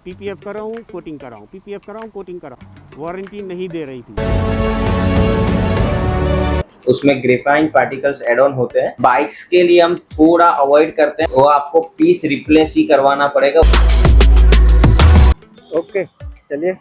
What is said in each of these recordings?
PPF कराऊँ coating कराऊँ, PPF कराऊँ कोटिंग कराऊँ, वारंटी नहीं दे रही थी। उसमें ग्रेफाइन पार्टिकल्स एड ऑन होते हैं। बाइक्स के लिए हम थोड़ा अवॉइड करते हैं, वो आपको पीस रिप्लेस ही करवाना पड़ेगा। ओके चलिए।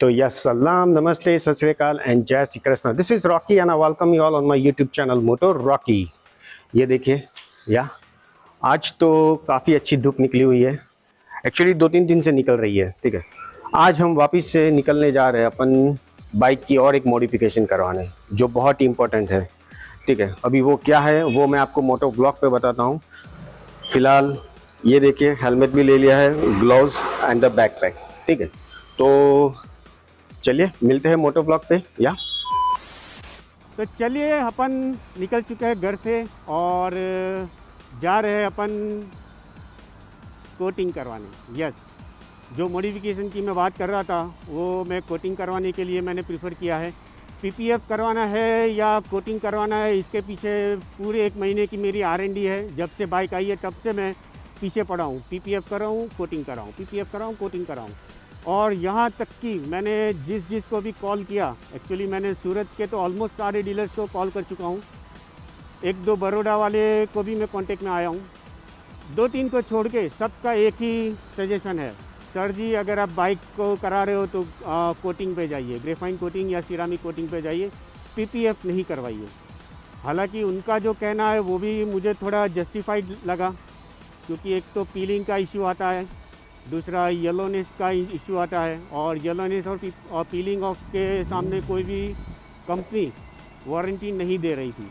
तो यस सलाम नमस्ते सत श्री अकाल एंड जय Shri Krishna. This is Rocky and I welcome you all on my YouTube channel Moto Rocky. ये देखिए या आज तो काफ़ी अच्छी धूप निकली हुई है, एक्चुअली 2-3 दिन से निकल रही है। ठीक है, आज हम वापस से निकलने जा रहे हैं अपन बाइक की और एक मॉडिफिकेशन करवाने, जो बहुत ही इंपॉर्टेंट है। ठीक है, अभी वो क्या है वो मैं आपको मोटो ब्लॉग पे बताता हूँ। फिलहाल ये देखिए हेलमेट भी ले लिया है, ग्लव्स एंड द बैकपैक। ठीक है, तो चलिए मिलते हैं मोटो ब्लॉग पे। या तो चलिए अपन निकल चुके हैं घर से और जा रहे हैं अपन कोटिंग करवाने। यस, जो मॉडिफिकेशन की मैं बात कर रहा था वो मैं कोटिंग करवाने के लिए मैंने प्रीफर किया है। पीपीएफ करवाना है या कोटिंग करवाना है, इसके पीछे पूरे 1 महीने की मेरी R&D है। जब से बाइक आई है तब से मैं पीछे पड़ा हूँ, पीपीएफ कराऊँ कोटिंग कराऊँ, पीपीएफ कराऊँ कोटिंग कराऊँ। और यहाँ तक कि मैंने जिस को भी कॉल किया, एक्चुअली मैंने सूरत के तो ऑलमोस्ट सारे डीलर्स को कॉल कर चुका हूँ, 1-2 बड़ौदा वाले को भी मैं कांटेक्ट में आया हूँ, 2-3 को छोड़ के सबका एक ही सजेशन है, सर जी अगर आप बाइक को करा रहे हो तो कोटिंग पे जाइए, ग्रेफाइन कोटिंग या सिरामिक कोटिंग पे जाइए, पीपीएफ नहीं करवाइए। हालांकि उनका जो कहना है वो भी मुझे थोड़ा जस्टिफाइड लगा, क्योंकि एक तो पीलिंग का इशू आता है, दूसरा येलोनेस का इशू आता है, और येलोनेस और पीलिंग ऑफ के सामने कोई भी कंपनी वारंटी नहीं दे रही थी।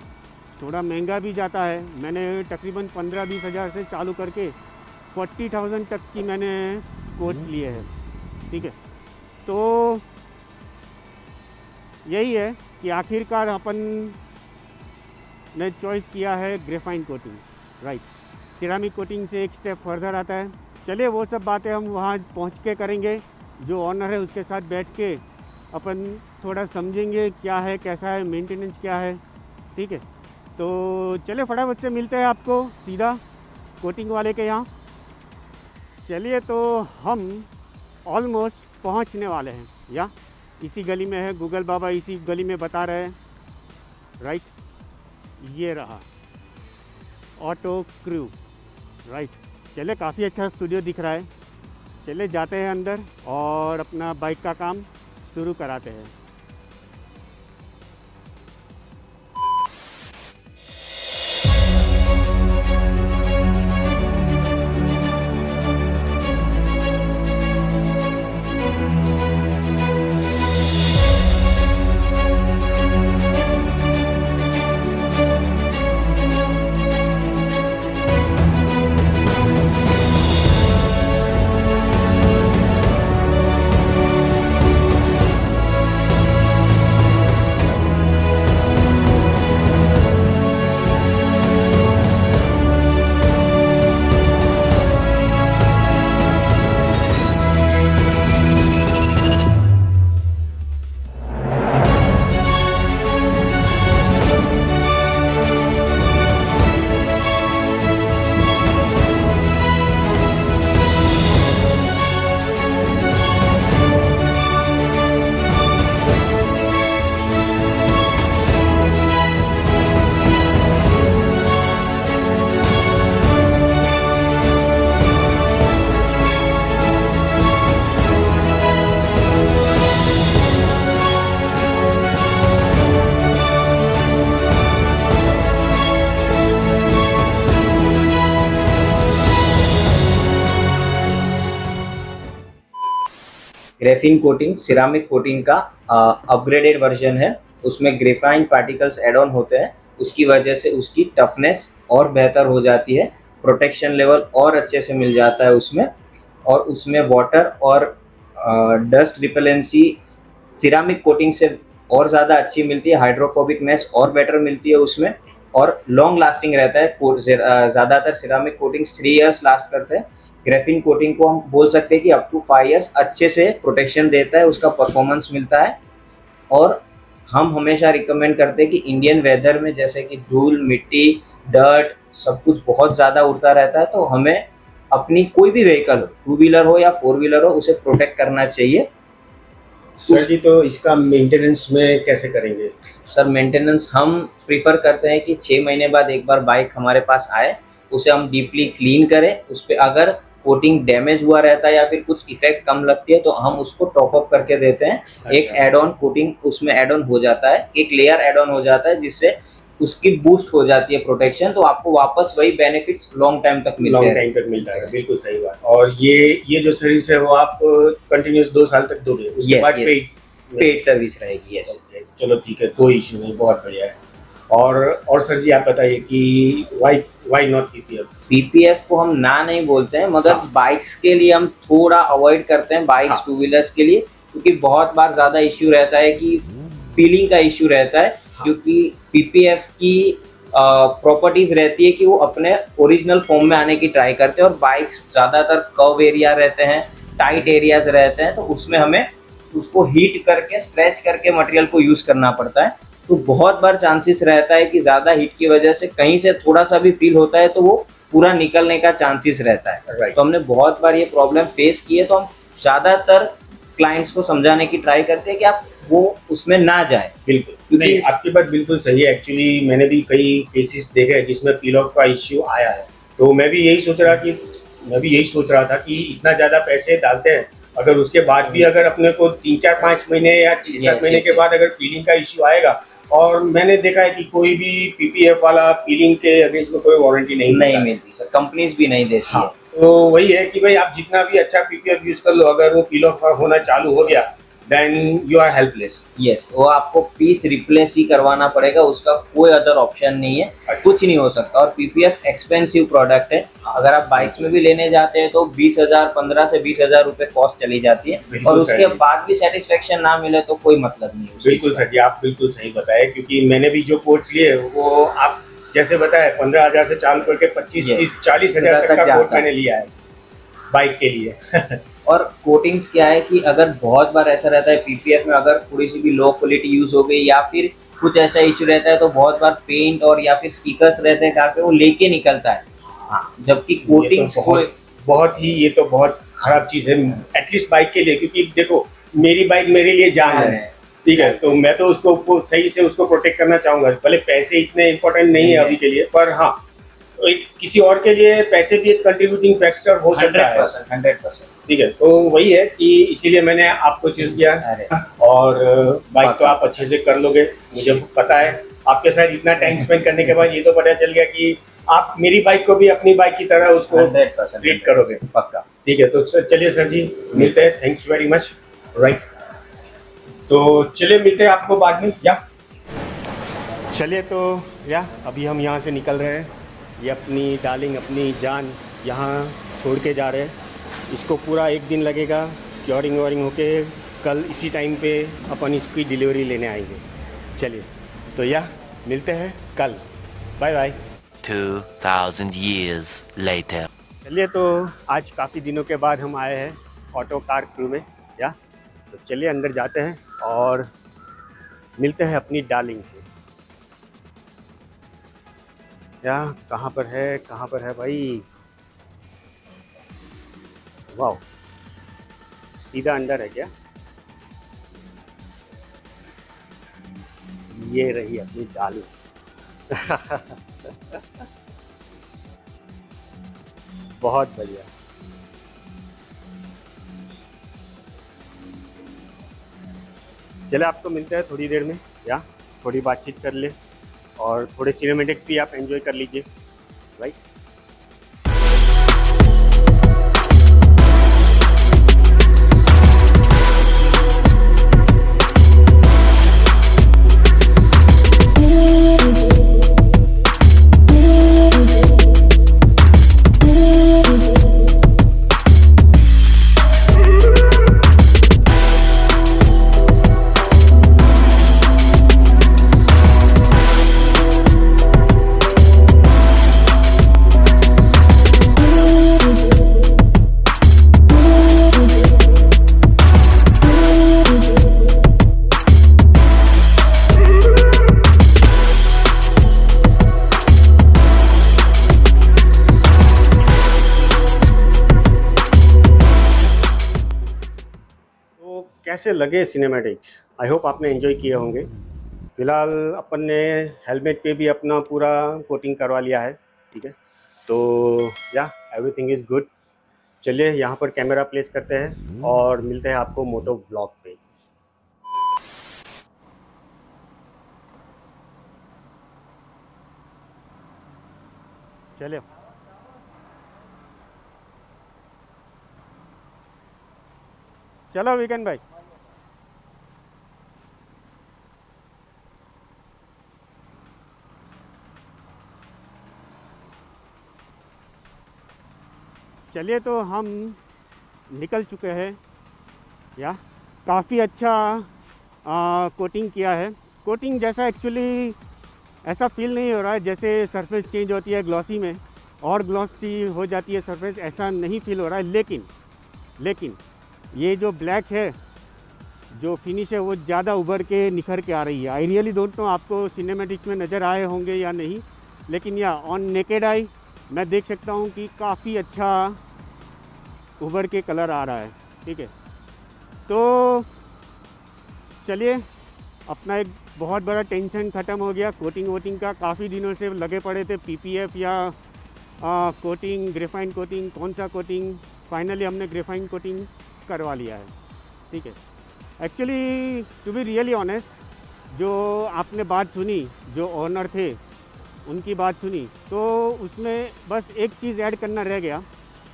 थोड़ा महंगा भी जाता है। मैंने तकरीबन 15-20 हज़ार से चालू करके 40,000 तक की मैंने कोच लिए हैं। ठीक है, तो यही है कि आखिरकार अपन ने चॉइस किया है graphene coating. Right, ceramic coating से एक स्टेप फर्दर आता है। चलिए वो सब बातें हम वहाँ पहुँच के करेंगे, जो ऑनर है उसके साथ बैठ के अपन थोड़ा समझेंगे क्या है कैसा है, मेंटेनेंस क्या है। ठीक है, तो चलिए फटाफट से मिलते हैं आपको सीधा कोटिंग वाले के यहाँ। चलिए, तो हम ऑलमोस्ट पहुँचने वाले हैं, या इसी गली में है, गूगल बाबा इसी गली में बता रहे हैं। राइट, ये रहा ऑटो क्रू। राइट, चले काफ़ी अच्छा स्टूडियो दिख रहा है। चले जाते हैं अंदर और अपना बाइक का काम शुरू कराते हैं। ग्रेफिन कोटिंग सिरामिक कोटिंग का अपग्रेडेड वर्जन है। उसमें ग्रेफाइन पार्टिकल्स एड ऑन होते हैं, उसकी वजह से उसकी टफनेस और बेहतर हो जाती है, प्रोटेक्शन लेवल और अच्छे से मिल जाता है उसमें, और उसमें वाटर और डस्ट रिपेलेंसी सिरामिक कोटिंग से और ज़्यादा अच्छी मिलती है, हाइड्रोफोबिकनेस और बेटर मिलती है उसमें, और लॉन्ग लास्टिंग रहता है। ज़्यादातर सिरामिक कोटिंग्स 3 इयर्स लास्ट करते हैं, ग्रेफिन कोटिंग को हम बोल सकते हैं कि अप टू 5 इयर्स अच्छे से प्रोटेक्शन देता है, उसका परफॉर्मेंस मिलता है। और हम हमेशा रिकमेंड करते हैं कि इंडियन वेदर में जैसे कि धूल, मिट्टी, डर्ट सब कुछ बहुत ज़्यादा उड़ता रहता है, तो हमें अपनी कोई भी व्हीकल हो, 2 व्हीलर हो या 4 व्हीलर हो, उसे प्रोटेक्ट करना चाहिए। सर जी, तो इसका मेंटेनेंस में कैसे करेंगे? सर मेंटेनेंस हम प्रीफर करते हैं कि 6 महीने बाद एक बार बाइक हमारे पास आए, उसे हम डीपली क्लीन करें। उस पर अगर कोटिंग डैमेज हुआ रहता है या फिर कुछ इफेक्ट कम लगती है तो हम उसको टॉप अप करके देते हैं। अच्छा। एक एड ऑन कोटिंग उसमें एड ऑन हो जाता है, एक लेयर एड ऑन हो जाता है, जिससे उसकी बूस्ट हो जाती है प्रोटेक्शन, तो आपको वापस वही बेनिफिट्स लॉन्ग टाइम तक मिलते लॉन्ग हैं। टाइम तक मिलता है, बिल्कुल सही बात। और ये जो सर्विस है वो आप कंटिन्यूस 2 साल तक दोगे, उसके Yes, बाद yes. पेड सर्विस रहेगी। यस, चलो ठीक है, कोई इशू नहीं, बहुत बढ़िया है। और सर जी आप बताइए कि व्हाई नॉट पीपीएफ? पीपीएफ को हम ना नहीं बोलते हैं, मगर बाइक्स के लिए हम थोड़ा अवॉइड करते हैं, बाइक्स हाँ। 2 व्हीलर्स के लिए, क्योंकि बहुत बार ज़्यादा इश्यू रहता है कि पीलिंग का इश्यू रहता है। हाँ। क्योंकि पीपीएफ की प्रॉपर्टीज रहती है कि वो अपने ओरिजिनल फॉर्म में आने की ट्राई करते हैं, और बाइक्स ज़्यादातर कर्व एरिया रहते हैं, टाइट एरियाज रहते हैं, तो उसमें हमें उसको हीट करके स्ट्रेच करके मटेरियल को यूज़ करना पड़ता है। तो बहुत बार चांसेस रहता है कि ज़्यादा हीट की वजह से कहीं से थोड़ा सा भी फील होता है तो वो पूरा निकलने का चांसेस रहता है। Right. तो हमने बहुत बार ये प्रॉब्लम फेस की है, तो हम ज़्यादातर क्लाइंट्स को समझाने की ट्राई करते हैं कि आप वो उसमें ना जाए। बिल्कुल क्योंकि नहीं, आपकी बात बिल्कुल सही है। एक्चुअली मैंने भी कई केसेस देखे हैं जिसमें पील ऑफ का इश्यू आया है, तो मैं भी यही सोच रहा था कि इतना ज़्यादा पैसे डालते हैं, अगर उसके बाद भी अगर अपने को 3-4-5 महीने या 6-7 महीने के बाद अगर पीलिंग का इश्यू आएगा, और मैंने देखा है कि कोई भी पीपीएफ वाला पीलिंग के अगेंस्ट में कोई वारंटी नहीं मिलती सर, कंपनीज भी नहीं देती है। तो वही है कि भाई आप जितना भी अच्छा पीपीएफ यूज कर लो, अगर वो पील ऑफ होना चालू हो गया then you are helpless. Yes, वो आपको पीस रिप्लेस ही करवाना पड़ेगा, उसका कोई अदर ऑप्शन नहीं है। अच्छा। कुछ नहीं हो सकता। और पीपीएफ एक्सपेंसिव प्रोडक्ट है, अगर आप बाइक्स में भी लेने जाते हैं तो 15 से 20,000 रुपए कॉस्ट चली जाती है, बिल्कुल और उसके सही। बाद भी सेटिस्फेक्शन ना मिले तो कोई मतलब नहीं है उस बिल्कुल चीज़ का। सर जी, आप बिल्कुल सही बताए, क्योंकि मैंने भी जो कोट्स लिए वो आप जैसे बताया 15,000 से चालू करके 25-30-40,000 तक का कोट मैंने लिया है बाइक के लिए। और कोटिंग्स क्या है कि अगर बहुत बार ऐसा रहता है पीपीएफ में, अगर थोड़ी सी भी लो क्वालिटी यूज हो गई या फिर कुछ ऐसा इश्यू रहता है, तो बहुत बार पेंट और या फिर स्टिकर्स रहते हैं कार पे, वो लेके निकलता है। हाँ, जबकि कोटिंग्स ये तो बहुत खराब चीज़ है, एटलीस्ट बाइक के लिए, क्योंकि देखो मेरी बाइक मेरे लिए जान है, ठीक है, तो मैं तो उसको सही से उसको प्रोटेक्ट करना चाहूँगा। भले पैसे इतने इम्पोर्टेंट नहीं है अभी के लिए, पर हाँ किसी और के लिए पैसे भी एक कंट्रीब्यूटिंग फैक्टर हो सकता है। 100%। ठीक है, तो वही है कि इसीलिए मैंने आपको चूज किया, और बाइक तो आप अच्छे से कर लोगे, मुझे पता है। आपके साथ इतना टाइम स्पेंड करने के बाद ये तो पता चल गया कि आप मेरी बाइक को भी अपनी बाइक की तरह उसको ट्रीट करोगे, पक्का। ठीक है, तो चलिए सर जी, मिलते हैं। Thanks very much. राइट, तो चलिए मिलते हैं आपको बाद में। या चलिए, तो अभी हम यहाँ से निकल रहे हैं। ये अपनी डार्लिंग, अपनी जान यहाँ छोड़ के जा रहे हैं। इसको पूरा 1 दिन लगेगा क्योरिंग वॉरिंग होके, कल इसी टाइम पे अपन इसकी डिलीवरी लेने आएंगे। चलिए, तो मिलते हैं कल। Bye bye. 2000 years later. चलिए, तो आज काफ़ी दिनों के बाद हम आए हैं ऑटो कार क्रू में। तो चलिए अंदर जाते हैं और मिलते हैं अपनी डार्लिंग से। कहाँ पर है भाई? वाह, सीधा अंदर है क्या? ये रही अपनी डार्लिंग। बहुत बढ़िया। चले, आपको मिलते हैं थोड़ी देर में, थोड़ी बातचीत कर ले और थोड़े सिनेमैटिक्स भी आप एंजॉय कर लीजिए। राइट। कैसे लगे सिनेमैटिक्स? आई होप आपने एंजॉय किए होंगे। फिलहाल अपन ने हेलमेट पे भी अपना पूरा कोटिंग करवा लिया है, ठीक है। तो या एवरीथिंग इज़ गुड। चलिए यहाँ पर कैमरा प्लेस करते हैं और मिलते हैं आपको मोटो ब्लॉग पे। चलिए चलो वीकेंड भाई। चलिए तो हम निकल चुके हैं। या काफ़ी अच्छा कोटिंग किया है। कोटिंग जैसा एक्चुअली ऐसा फील नहीं हो रहा है जैसे सरफेस चेंज होती है ग्लॉसी में और ग्लॉसी हो जाती है सरफेस, ऐसा नहीं फील हो रहा है। लेकिन ये जो ब्लैक है, जो फिनिश है, वो ज़्यादा उभर के निखर के आ रही है। आई रियली डोंट नो आपको सिनेमैटिक्स में नज़र आए होंगे या नहीं, लेकिन या ऑन नेकेड आई मैं देख सकता हूँ कि काफ़ी अच्छा उभर के कलर आ रहा है, ठीक है। तो चलिए, अपना एक बहुत बड़ा टेंशन ख़त्म हो गया कोटिंग वोटिंग का। काफ़ी दिनों से लगे पड़े थे पीपीएफ या कोटिंग, ग्रेफाइन कोटिंग, कौन सा कोटिंग। फाइनली हमने ग्रेफाइन कोटिंग करवा लिया है, ठीक है। Actually to be really honest, जो आपने बात सुनी, जो ओनर थे उनकी बात सुनी, तो उसमें बस एक चीज़ ऐड करना रह गया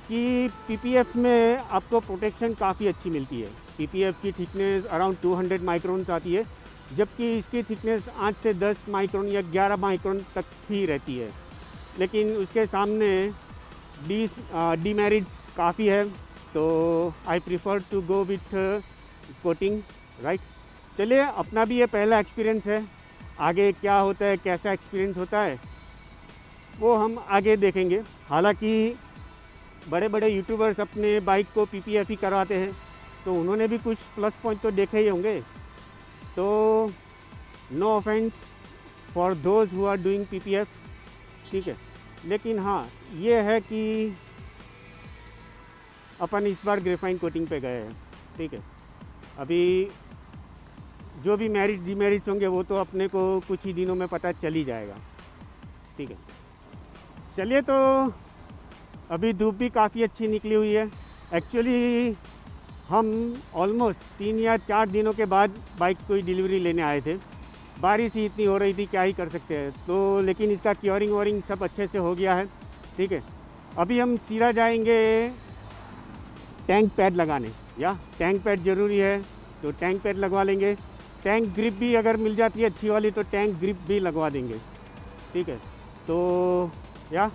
कि पीपीएफ में आपको प्रोटेक्शन काफ़ी अच्छी मिलती है। पीपीएफ की थिकनेस अराउंड 200 माइक्रोन्स आती है, जबकि इसकी थिकनेस 8 से 10 माइक्रोन या 11 माइक्रोन तक ही रहती है। लेकिन उसके सामने डीमेरिट्स काफ़ी है, तो I prefer to go with coating, right. चलिए, अपना भी ये पहला एक्सपीरियंस है। आगे क्या होता है, कैसा एक्सपीरियंस होता है, वो हम आगे देखेंगे। हालांकि बड़े बड़े यूट्यूबर्स अपने बाइक को पीपीएफ ही करवाते हैं, तो उन्होंने भी कुछ प्लस पॉइंट तो देखे ही होंगे। तो no offense for those who are doing PPF, ठीक है। लेकिन हाँ, ये है कि अपन इस बार ग्रेफाइन कोटिंग पे गए हैं, ठीक है। अभी जो भी मेरिट डिमेरिट्स होंगे वो तो अपने को कुछ ही दिनों में पता चल ही जाएगा, ठीक है। चलिए, तो अभी धूप भी काफ़ी अच्छी निकली हुई है। एक्चुअली हम ऑलमोस्ट 3 या 4 दिनों के बाद बाइक को डिलीवरी लेने आए थे। बारिश ही इतनी हो रही थी, क्या ही कर सकते हैं। तो लेकिन इसका क्योरिंग वोरिंग सब अच्छे से हो गया है, ठीक है। अभी हम सीधा जाएंगे टैंक पैड लगाने। या टैंक पैड ज़रूरी है, तो टैंक पैड लगवा लेंगे। टैंक ग्रिप भी अगर मिल जाती है अच्छी वाली तो टैंक ग्रिप भी लगवा देंगे, ठीक है। तो या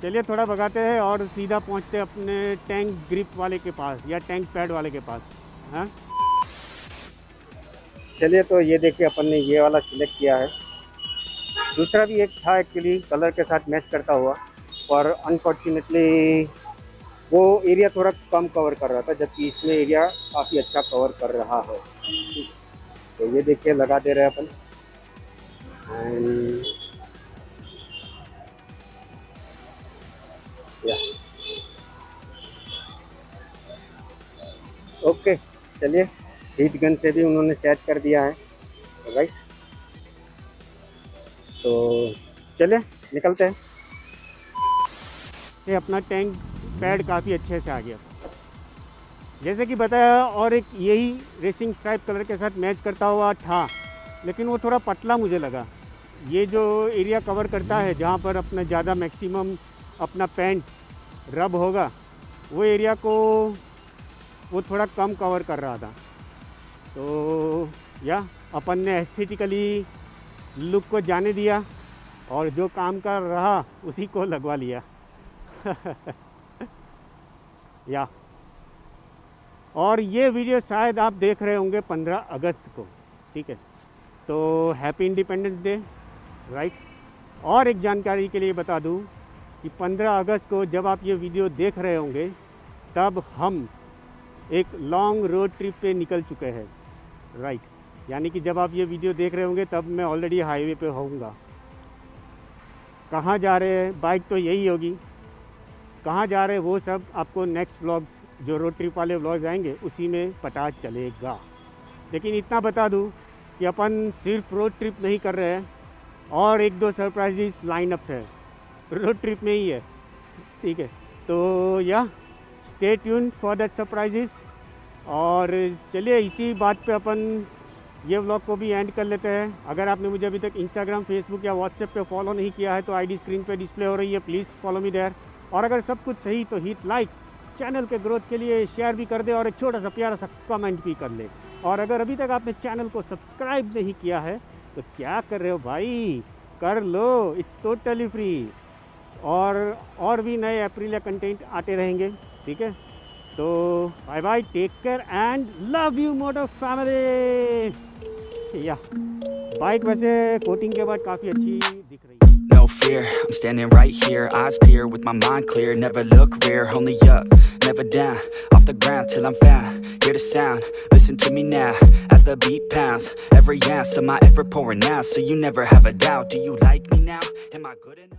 चलिए थोड़ा भगाते हैं और सीधा पहुंचते हैं अपने टैंक ग्रिप वाले के पास या टैंक पैड वाले के पास। हाँ, चलिए, तो ये देखिए अपन ने ये वाला सिलेक्ट किया है। दूसरा भी एक था एक्चुअली कलर के साथ मैच करता हुआ, पर अनफॉर्चुनेटली वो एरिया थोड़ा कम कवर कर रहा था, जबकि इसमें एरिया काफ़ी अच्छा कवर कर रहा है। तो ये देखिए लगा दे रहे हैं अपन। एंड या ओके, चलिए, हीट गन से भी उन्होंने सेट कर दिया है, राइट। तो चलिए निकलते हैं। ये अपना टैंक पैड काफ़ी अच्छे से आ गया, जैसे कि बताया। और एक यही रेसिंग स्ट्राइप कलर के साथ मैच करता हुआ था, लेकिन वो थोड़ा पतला मुझे लगा। ये जो एरिया कवर करता है जहाँ पर अपना ज़्यादा मैक्सिमम अपना पैंट रब होगा, वो एरिया को वो थोड़ा कम कवर कर रहा था। तो या अपन ने एस्थेटिकली लुक को जाने दिया और जो काम कर रहा उसी को लगवा लिया। या और ये वीडियो शायद आप देख रहे होंगे 15 अगस्त को, ठीक है। तो हैप्पी इंडिपेंडेंस डे, राइट। और एक जानकारी के लिए बता दूं कि 15 अगस्त को जब आप ये वीडियो देख रहे होंगे तब हम एक लॉन्ग रोड ट्रिप पे निकल चुके हैं, राइट। यानी कि जब आप ये वीडियो देख रहे होंगे तब मैं ऑलरेडी हाईवे पे होऊंगा। कहाँ जा रहे हैं, बाइक तो यही होगी। कहाँ जा रहे हैं वो सब आपको नेक्स्ट व्लॉग्स, जो रोड ट्रिप वाले व्लॉग्स आएंगे उसी में पता चलेगा। लेकिन इतना बता दूं कि अपन सिर्फ रोड ट्रिप नहीं कर रहे हैं और एक दो सरप्राइजेस लाइन अप है रोड ट्रिप में ही है, ठीक है। तो या stay tune for that surprises. और चलिए इसी बात पे अपन ये व्लॉग को भी एंड कर लेते हैं। अगर आपने मुझे अभी तक इंस्टाग्राम, फेसबुक या व्हाट्सएप पे फॉलो नहीं किया है तो आईडी स्क्रीन पे डिस्प्ले हो रही है, प्लीज़ फॉलो मी देयर। और अगर सब कुछ सही तो हिट लाइक, चैनल के ग्रोथ के लिए शेयर भी कर दे और एक छोटा सा प्यारा सा कमेंट भी कर ले। और अगर अभी तक आपने चैनल को सब्सक्राइब नहीं किया है तो क्या कर रहे हो भाई, कर लो, इट्स टोटली फ्री। और भी नए अप्रिलिया कंटेंट आते रहेंगे, ठीक है। तो bye bye, take care and love you motor family. या बाइक वैसे कोटिंग के बाद काफ़ी अच्छी दिख रही है। No fear, I'm standing right here, eyes peer with my mind clear, never look rear, only up, never down, off the ground till I'm found, hear the sound, listen to me now, as the beat pounds, every ounce of my effort pouring out, so you never have a doubt, do you like me now, am I good enough?